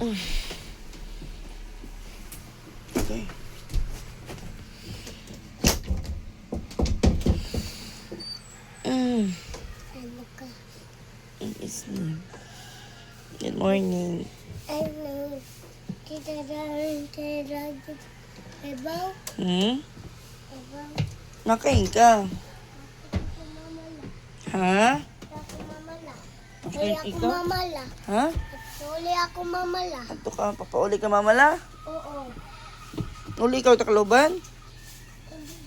Okay. Ano ka? It's me. Good morning. Ano? Tira. Ebaw? Ebaw? Nakain ka. Ako mamala. Ha? Ako mamala. Okay, Uli ako ikaw? mamala. Ha? Uli ako mamala. Ato ka, papauli ka mamala? Oo. Uli ikaw takloban?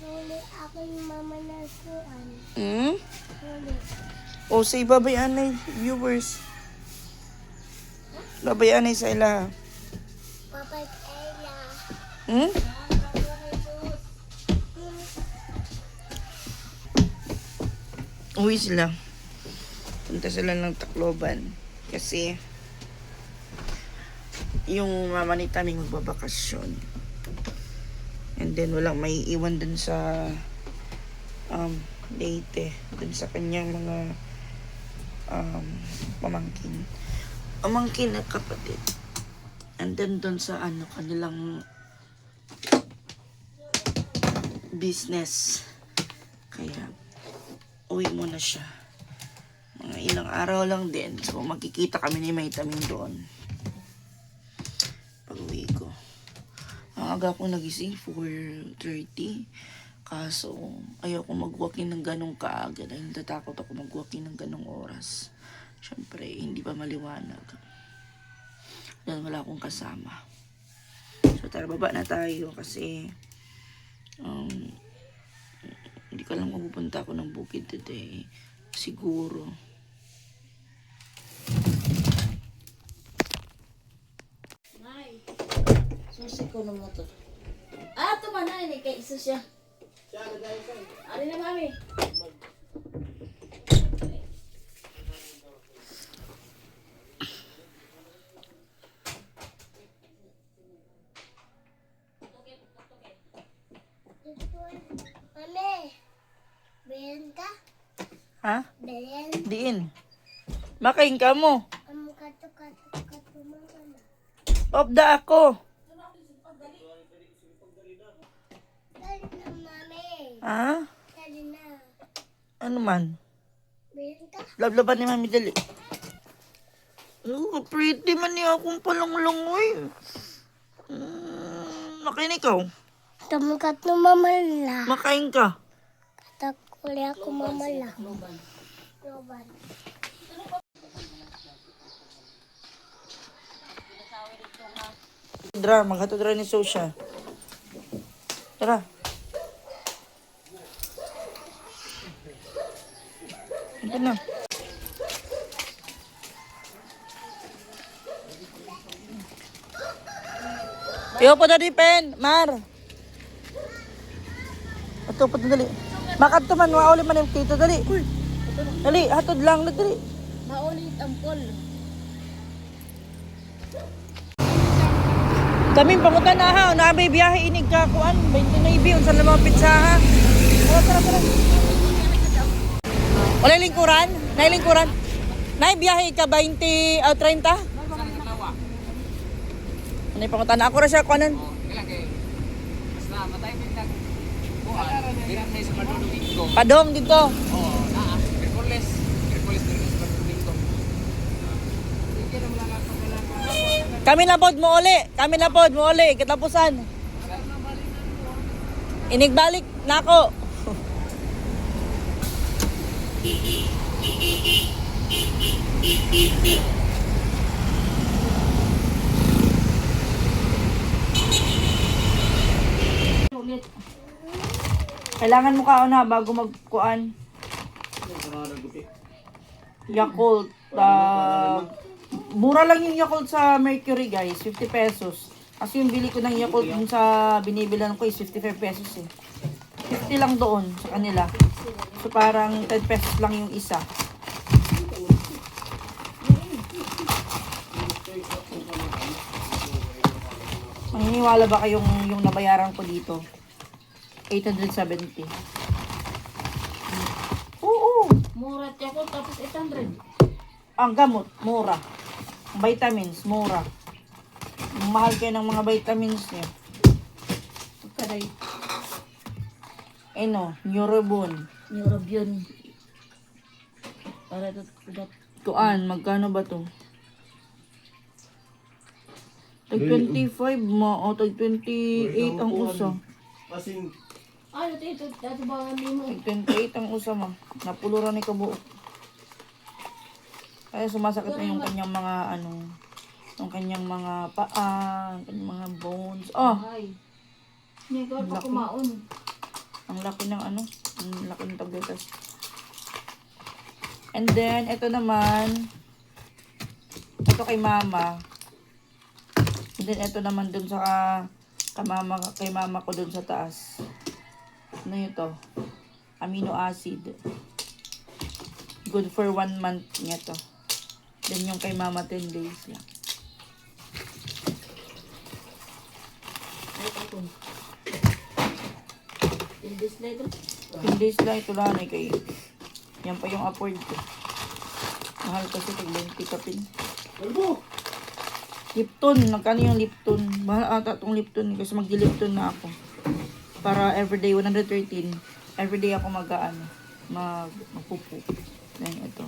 Uli ako yung mamala kuan. Uli. O say babayan na viewers. Babayan na sa ila. Papa Ella. Uwi sila. Punta sila ng Tacloban. Kasi yung mama ni Taming magbabakasyon. And then walang may iwan dun sa Leyte. Dun sa kanyang mga pamangkin at kapatid. And then dun sa kanilang business. Kaya uwi muna siya. Mga ilang araw lang din. So magkikita kami ni May Taming doon. Pag uwi ko. Ang aga akong nagising 4:30. Kaso ayaw ko mag-walking ng ganong kaaga. Dahil natatakot ako mag-walking ng ganong oras. Siyempre hindi pa maliwanag. Dahil wala akong kasama. So tara, baba na tayo kasi hindi ka lang mapupunta ako ng bukid today. Siguro. Nay, susi ko ng motor. Ito man na, ini kay isa siya. Ari na mami. Mami. Belen ka? Ha? Belen. Diin. Makain ka mo. Kato mamala. Opda ako. Dali na, mami. Ha? Dali na. Ano man? Belen ka? Lablaban ni Mami dali. Oh, pretty man niya akong palanglungoy. Makain ikaw. Tumukat no mamala. Makain ka. Katakuli ako mamala. Loban. Dra, maghatod ra ni Sosya. Tara. Ito na. Iyo po dali pen, Mar. Ato po dali. Makat man, mauli man yung tito dali. Dali, hatod lang dali. Maulit ang pol. Kami pangutan na ha, naabay biyahe inig ka kuan, 29 unsa na mga pizza ha. Tara. Wala lingkuran? Nay lingkuran? Nay biyahe ka 20 o 30? Ano pangutan na ako ra siya kuanan? Padong dito. Kami na pod mo uli, katapusan. Inigbalik nako. Kailangan mo kaon ha bago magkuan. Yakult. Mura lang yung Yakult sa Mercury guys, 50 pesos. Kasi yung bili ko ng Yakult dun sa binibilan ko is 55 pesos eh. 50 lang doon sa kanila. So parang 10 pesos lang yung isa. Maniniwala ba kayong yung nabayaran ko dito? 870. Oo. Mura ako tapos 800. Ang gamot, mura. Ang vitamins, mura. Mahal kayo ng mga vitamins niya. Pagkaday. Ano, Neurobone. Neurobion. Para dat Kuan, magkano ba to? Tag 25 mo, o tag 28 ang usa. Kasing ano ito? Dati ba ang mo? Tag 28 ang usa ma. Napuluran ni kabuok. Kaya sumasakit na yung kanyang mga yung kanyang mga paa, yung kanyang mga bones. Oh, Ay. Hindi ko pa Laki. kumaon. ang laki ng ang laki ng tabletas. And then, ito naman, ito kay mama. And then, ito naman dun sa kay mama ko dun sa taas. Ano ito? Amino acid. Good for 1 month niya to. Then, yung kay mama 10 days lang. Ay, ito. In this letter. 10 days lang ito lang eh kay. Yan pa yung afford ko. Mahal kasi pag 20 kapin. Kalbo! Lipton. Magkano yung Lipton? Mahal ata itong Lipton eh, kasi magdi-Lipton na ako. Para everyday 113. Everyday ako magpupo. Then ito.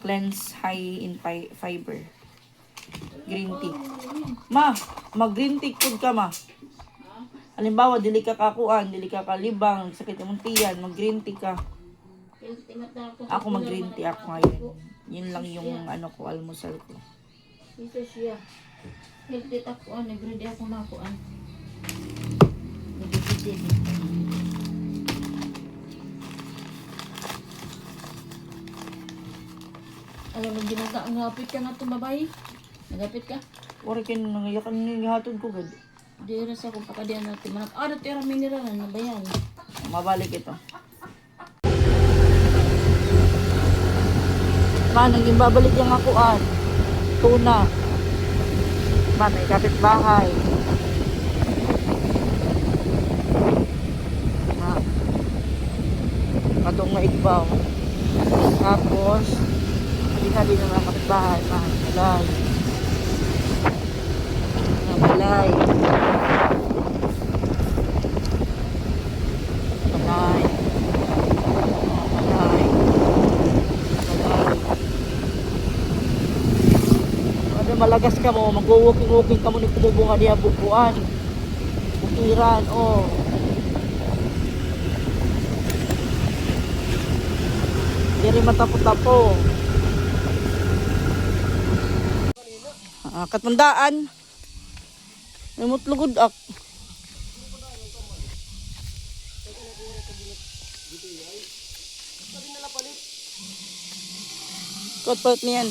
Cleanse high in fiber. Green tea. Ma, mag-green tea food ka ma. Halimbawa, dili ka kakuan, dili ka kalibang, sakit mong tiyan, mag-green tea ka. Ako mag-green tea ako ngayon. Yun lang yung almusal ko. Ito siya. Healthy ako. Everyday ako nakuan. Nagigitid. Alam mo, nagapit ka nga ito, babae. Nagapit ka. Wala kayo nangayakan ng hatod ko, gad. Di rin sa kung pakadiyan natin. Dati yung mineral na ba yan? Mabalik ito. Ma, naging babalik yung akuan. Tuna. Ma, may kapitbahay. Ma. Katong nga igbaw. Tapos, sabi na mga kapitbahay. Ma, malay. Malay. Malay. Malay. Ano malagas ka mo, mag-walking-walking ka mo ni kumubunga niya bukuan. Bukiran, oh. Hindi rin matapo-tapo. Katundaan. Namutlugod ak. Kot-kot niyan.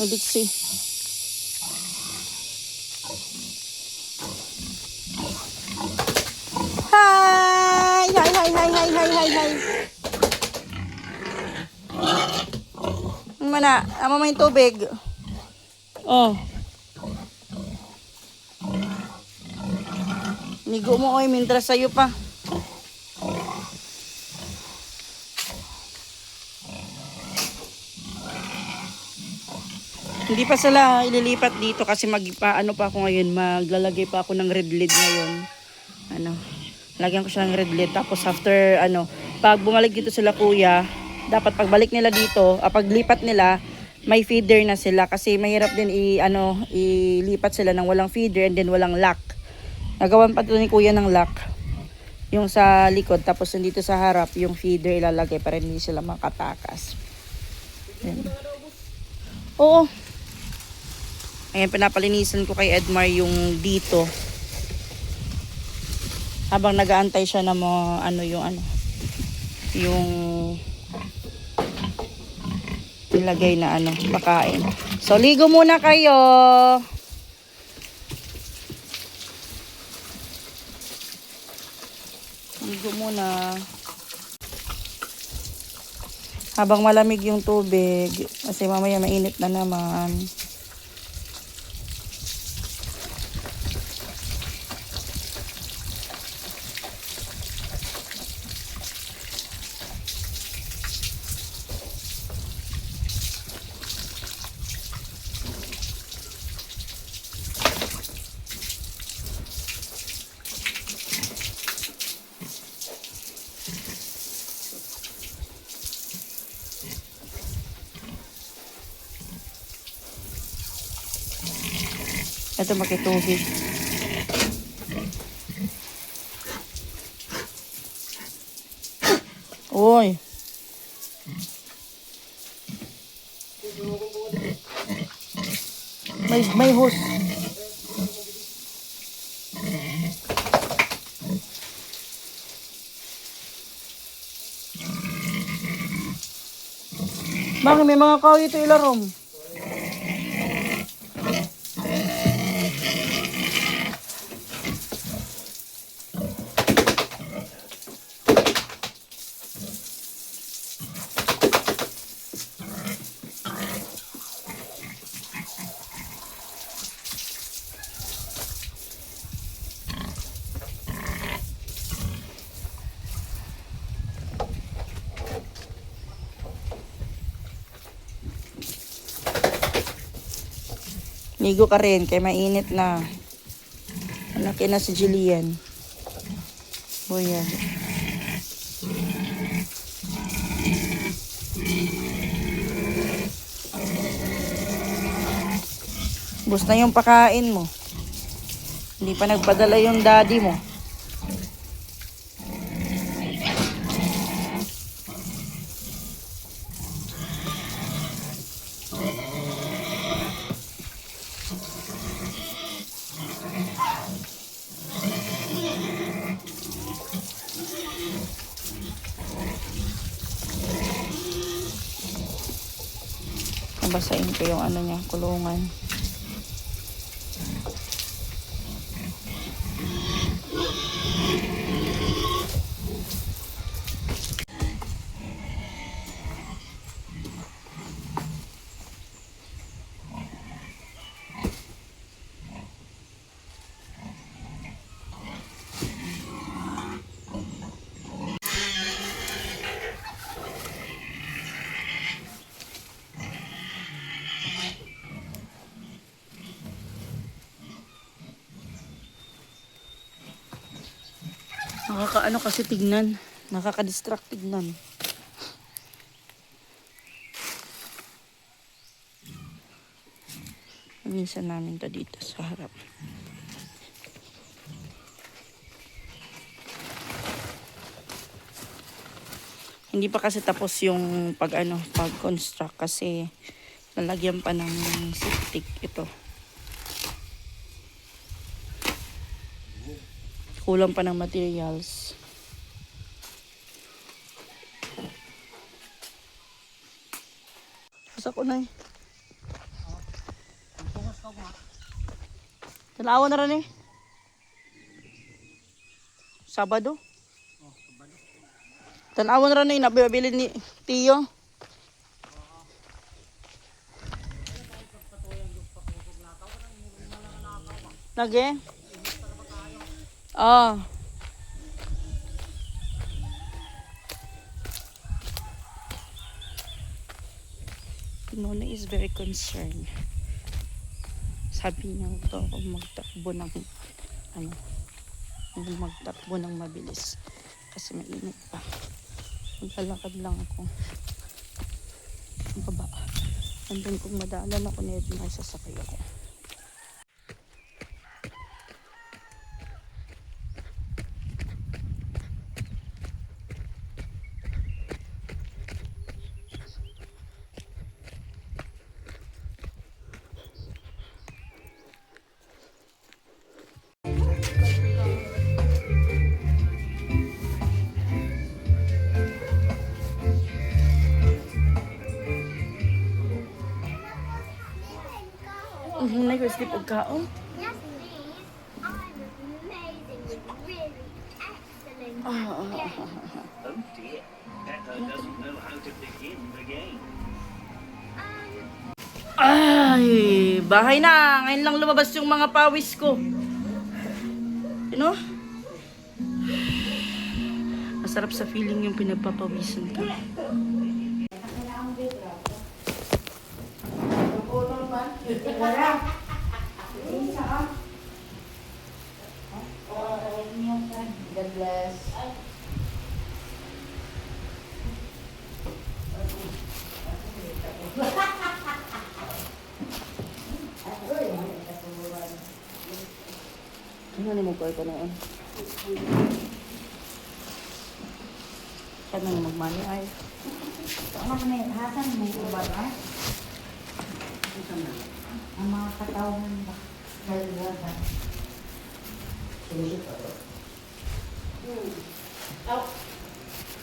Ang diksi. Hi! Hi, hi, hi, hi, hi, hi, hi. Ano mana? Ama mo yung tubig. Oh. Nigo mo oy, mintras sa'yo pa. Hindi pa sila ililipat dito kasi magpaano pa ako ngayon, maglalagay pa ako ng red lid ngayon. Lagyan ko siya ng red lid tapos after pag bumalik dito sila kuya, dapat pagbalik nila dito, paglipat nila, may feeder na sila kasi mahirap din ilipat sila ng walang feeder and then walang lock. Nagawan pa ito ni kuya ng lock. Yung sa likod tapos dito sa harap yung feeder ilalagay para hindi sila makatakas. Yan. Oo. Ayan, pinapalinisan ko kay Edmar yung dito. Habang nag-aantay siya na yung ilagay na pakain. So, ligo muna kayo. Ligo muna. Habang malamig yung tubig. Kasi mamaya mainit na naman. Ito makitubig. Uy. May hose. Bakit may mga kahoy ito ilarom? Ligo ka rin, kaya mainit na. Malaki na si Jillian. Boyan. Bus na yung pakain mo. Hindi pa nagpadala yung daddy mo. Basahin ko yung ano niya, kulungan. Nakakaano kasi tignan. Nakaka-distract tignan. Minsan namin to dito sa harap. Hindi pa kasi tapos yung pag-construct kasi lalagyan pa ng septic ito. Kulang pa ng materials. Basta ko na eh. Talawa na rin eh. Sabado. Tanawa na rin eh. Nabibili ni Tiyo. Lagi? Ah. Nona is very concerned. Sabi niya ito kung magtakbo ng mabilis kasi mainit pa. Maglalakad lang ako ang baba. Andun kung madaanan ako na yun, may sasakay ako. Nag-sleep og kaon. Yes, please. I'm amazing. Really excellent. Oh dear, Pepper doesn't know how to begin the game. Ay, bahay na. Ngayon lang lumabas yung mga pawis ko. Masarap sa feeling yung pinagpapawisan ka. God bless. Ay, Ano ni mo ko ito noon? Saan na magmani ay? Ang may hasan, may ubar ha? Ang mga katawan ba? Dalawa ba? Oh,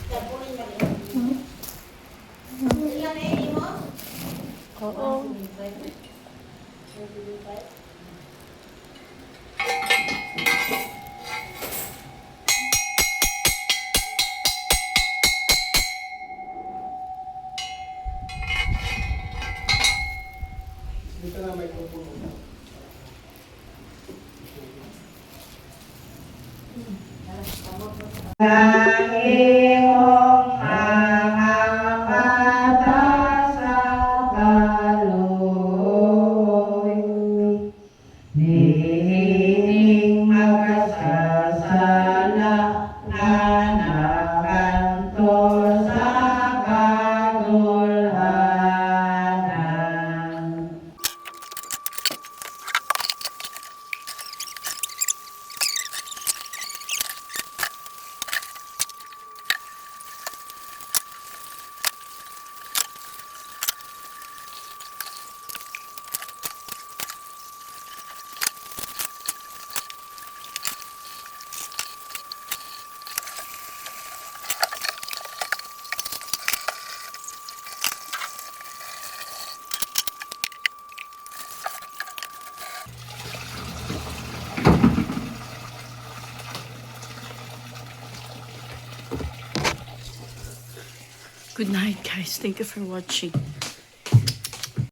tapunin ba rin? Ilan na yun mo? Oo. Dito na may pupuno. Good night, guys. Thank you for watching.